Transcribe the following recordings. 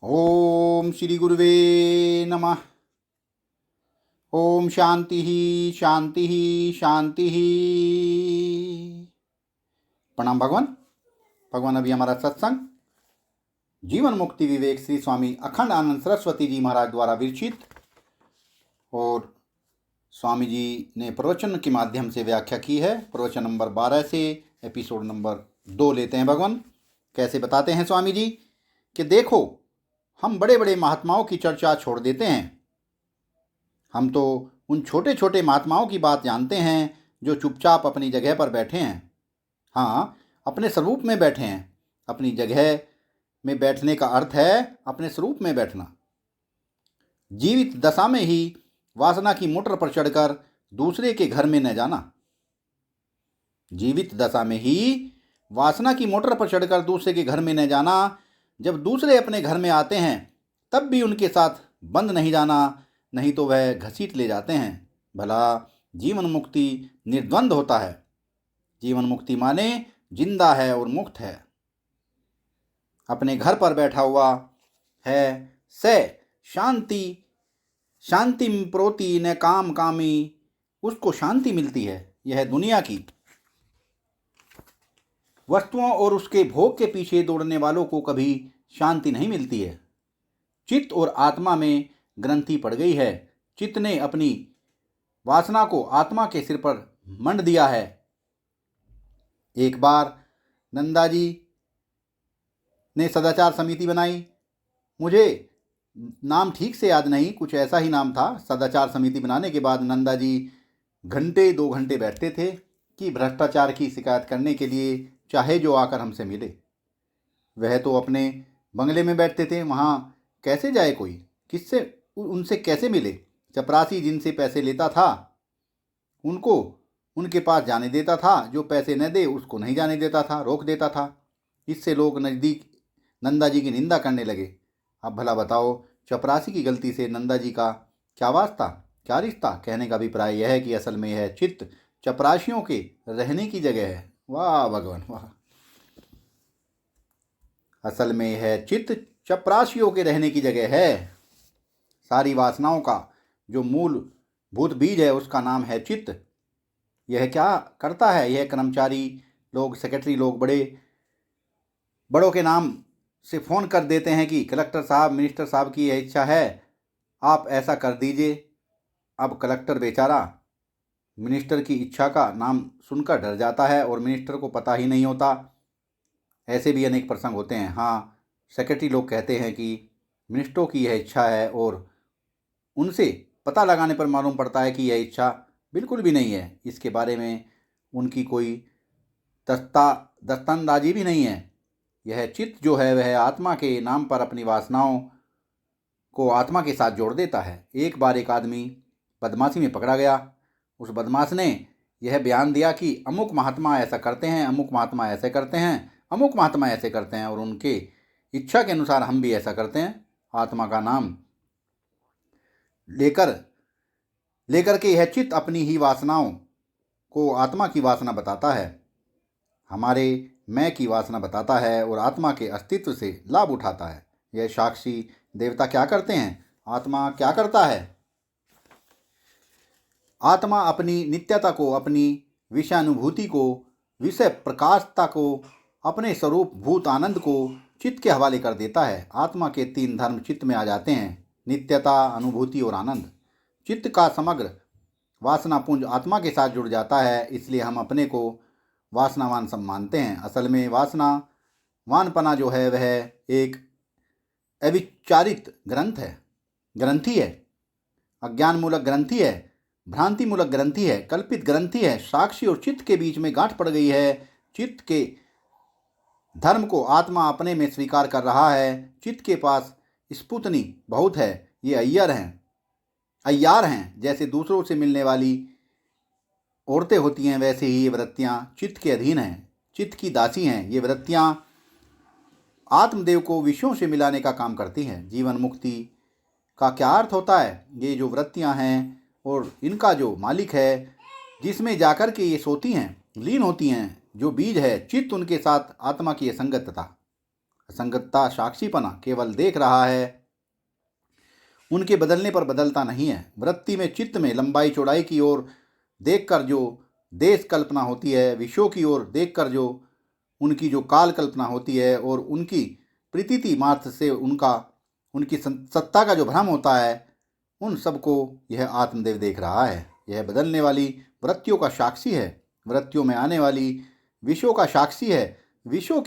ओम श्री गुरुवे नमः। ओम शांति ही शांति ही शांति ही। प्रणाम भगवान। भगवान अभी हमारा सत्संग जीवन मुक्ति विवेक श्री स्वामी अखंड आनंद सरस्वती जी महाराज द्वारा विरचित और स्वामी जी ने प्रवचन के माध्यम से व्याख्या की है। प्रवचन नंबर 12 से एपिसोड नंबर 2 लेते हैं भगवान। कैसे बताते हैं स्वामी जी कि देखो, हम बड़े बड़े महात्माओं की चर्चा छोड़ देते हैं। हम तो उन छोटे छोटे महात्माओं की बात जानते हैं जो चुपचाप अपनी जगह पर बैठे हैं। हाँ, अपने स्वरूप में बैठे हैं। अपनी जगह में बैठने का अर्थ है अपने स्वरूप में बैठना। जीवित दशा में ही वासना की मोटर पर चढ़कर दूसरे के घर में न जाना। जीवित दशा में ही वासना की मोटर पर चढ़कर दूसरे के घर में न जाना। जब दूसरे अपने घर में आते हैं तब भी उनके साथ बंद नहीं जाना, नहीं तो वह घसीट ले जाते हैं। भला जीवन मुक्ति निर्द्वंद होता है। जीवन मुक्ति माने जिंदा है और मुक्त है। अपने घर पर बैठा हुआ है से शांति शांतिम प्रोति न काम कामी, उसको शांति मिलती है। यह दुनिया की वस्तुओं और उसके भोग के पीछे दौड़ने वालों को कभी शांति नहीं मिलती है। चित्त और आत्मा में ग्रंथि पड़ गई है। चित्त ने अपनी वासना को आत्मा के सिर पर मंड दिया है। एक बार नंदा जी ने सदाचार समिति बनाई। मुझे नाम ठीक से याद नहीं, कुछ ऐसा ही नाम था। सदाचार समिति बनाने के बाद नंदा जी घंटे 2 घंटे बैठते थे कि भ्रष्टाचार की शिकायत करने के लिए चाहे जो आकर हमसे मिले। वह तो अपने बंगले में बैठते थे, वहाँ कैसे जाए कोई, किससे उनसे कैसे मिले। चपरासी जिनसे पैसे लेता था उनको उनके पास जाने देता था, जो पैसे न दे उसको नहीं जाने देता था, रोक देता था। इससे लोग नज़दीक नंदा जी की निंदा करने लगे। अब भला बताओ, चपरासी की गलती से नंदा जी का क्या वास्ता, क्या रिश्ता। कहने का अभिप्राय यह है कि असल में यह चित्त चपरासियों के रहने की जगह है। वाह भगवान वाह। असल में यह चित्त चपरासियों के रहने की जगह है। सारी वासनाओं का जो मूल भूत बीज है उसका नाम है चित्त। यह क्या करता है? यह कर्मचारी लोग, सेक्रेटरी लोग बड़ों के नाम से फ़ोन कर देते हैं कि कलेक्टर साहब, मिनिस्टर साहब की यह इच्छा है, आप ऐसा कर दीजिए। अब कलेक्टर बेचारा मिनिस्टर की इच्छा का नाम सुनकर डर जाता है और मिनिस्टर को पता ही नहीं होता। ऐसे भी अनेक प्रसंग होते हैं। हाँ, सेक्रेटरी लोग कहते हैं कि मिनिस्टरों की यह इच्छा है और उनसे पता लगाने पर मालूम पड़ता है कि यह इच्छा बिल्कुल भी नहीं है। इसके बारे में उनकी कोई दस्तानदाजी भी नहीं है। यह चित्त जो है वह आत्मा के नाम पर अपनी वासनाओं को आत्मा के साथ जोड़ देता है। एक बार एक आदमी बदमाशी में पकड़ा गया। उस बदमाश ने यह बयान दिया कि अमुक महात्मा ऐसा करते हैं, अमुक महात्मा ऐसे करते हैं, अमुक महात्मा ऐसे करते हैं और उनके इच्छा के अनुसार हम भी ऐसा करते हैं। आत्मा का नाम लेकर के यह चित्त अपनी ही वासनाओं को आत्मा की वासना बताता है, हमारे मैं की वासना बताता है और आत्मा के अस्तित्व से लाभ उठाता है। यह साक्षी देवता क्या करते हैं? आत्मा क्या करता है? आत्मा अपनी नित्यता को, अपनी विषयानुभूति को, विषय प्रकाशता को, अपने स्वरूप भूत आनंद को चित्त के हवाले कर देता है। आत्मा के 3 धर्म चित्त में आ जाते हैं, नित्यता, अनुभूति और आनंद। चित्त का समग्र वासनापुंज आत्मा के साथ जुड़ जाता है, इसलिए हम अपने को वासनावान सब मानते हैं। असल में वासनावानपना जो है वह एक अविचारित ग्रंथि है, अज्ञानमूलक ग्रंथि है, भ्रांतिमूलक ग्रंथि है, कल्पित ग्रंथि है। साक्षी और चित्त के बीच में गांठ पड़ गई है। चित्त के धर्म को आत्मा अपने में स्वीकार कर रहा है। चित्त के पास स्पुतनी बहुत है। ये अय्यार हैं। जैसे दूसरों से मिलने वाली औरतें होती हैं, वैसे ही ये वृत्तियाँ चित्त के अधीन हैं, चित्त की दासी हैं। ये वृत्तियाँ आत्मदेव को विषयों से मिलाने का काम करती हैं। जीवन मुक्ति का क्या अर्थ होता है? ये जो वृत्तियाँ हैं और इनका जो मालिक है, जिसमें जाकर के ये सोती हैं, लीन होती हैं, जो बीज है चित्त, उनके साथ आत्मा की असंगतता। असंगतता, साक्षीपना केवल देख रहा है, उनके बदलने पर बदलता नहीं है। वृत्ति में, चित्त में लंबाई चौड़ाई की ओर देखकर जो देश कल्पना होती है, विषयों की ओर देखकर जो उनकी जो काल कल्पना होती है और उनकी प्रतीति मात्र से उनकी सत्ता का जो भ्रम होता है, उन सबको यह आत्मदेव देख रहा है। यह बदलने वाली वृत्तियों का साक्षी है, वृत्तियों में आने वाली विषयों का साक्षी है, विषयों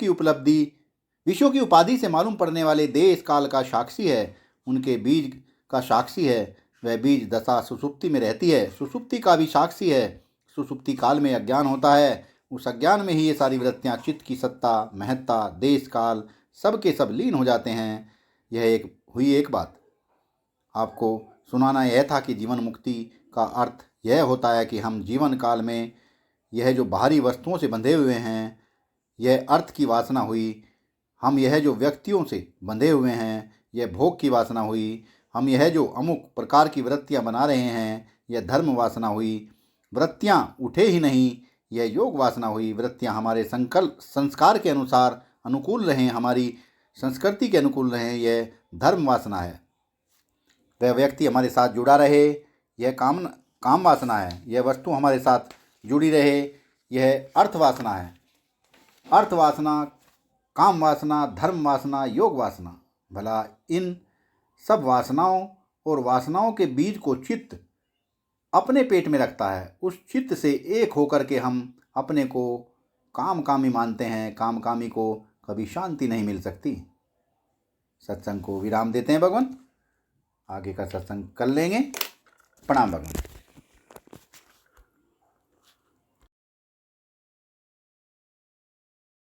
की उपाधि से मालूम पड़ने वाले देश काल का साक्षी है, उनके बीज का साक्षी है। वह बीज दशा सुषुप्ति में रहती है, सुषुप्ति का भी साक्षी है। सुषुप्ति काल में अज्ञान होता है, उस अज्ञान में ही ये सारी वृत्तियाँ, चित्त की सत्ता, महत्ता, देश काल सब के सब लीन हो जाते हैं। यह हुई एक बात। आपको सुनाना यह था कि जीवन मुक्ति का अर्थ यह होता है कि हम जीवन काल में यह जो बाहरी वस्तुओं से बंधे हुए हैं, यह अर्थ की वासना हुई। हम यह जो व्यक्तियों से बंधे हुए हैं, यह भोग की वासना हुई। हम यह जो अमुक प्रकार की वृत्तियां बना रहे हैं, यह धर्म वासना हुई। वृत्तियां उठे ही नहीं, यह योग वासना हुई। वृत्तियां हमारे संस्कार के अनुसार अनुकूल रहें, हमारी संस्कृति के अनुकूल रहें, यह धर्म वासना है। वह व्यक्ति हमारे साथ जुड़ा रहे, यह काम वासना है। यह वस्तु हमारे साथ जुड़ी रहे, यह अर्थ वासना है। अर्थ वासना, काम वासना, धर्म वासना, योग वासना। भला इन सब वासनाओं और वासनाओं के बीज को चित्त अपने पेट में रखता है। उस चित्त से एक होकर के हम अपने को कामकामी मानते हैं। कामकामी को कभी शांति नहीं मिल सकती। सत्संग को विराम देते हैं भगवान, आगे का सत्संग कर लेंगे। प्रणाम भगवान।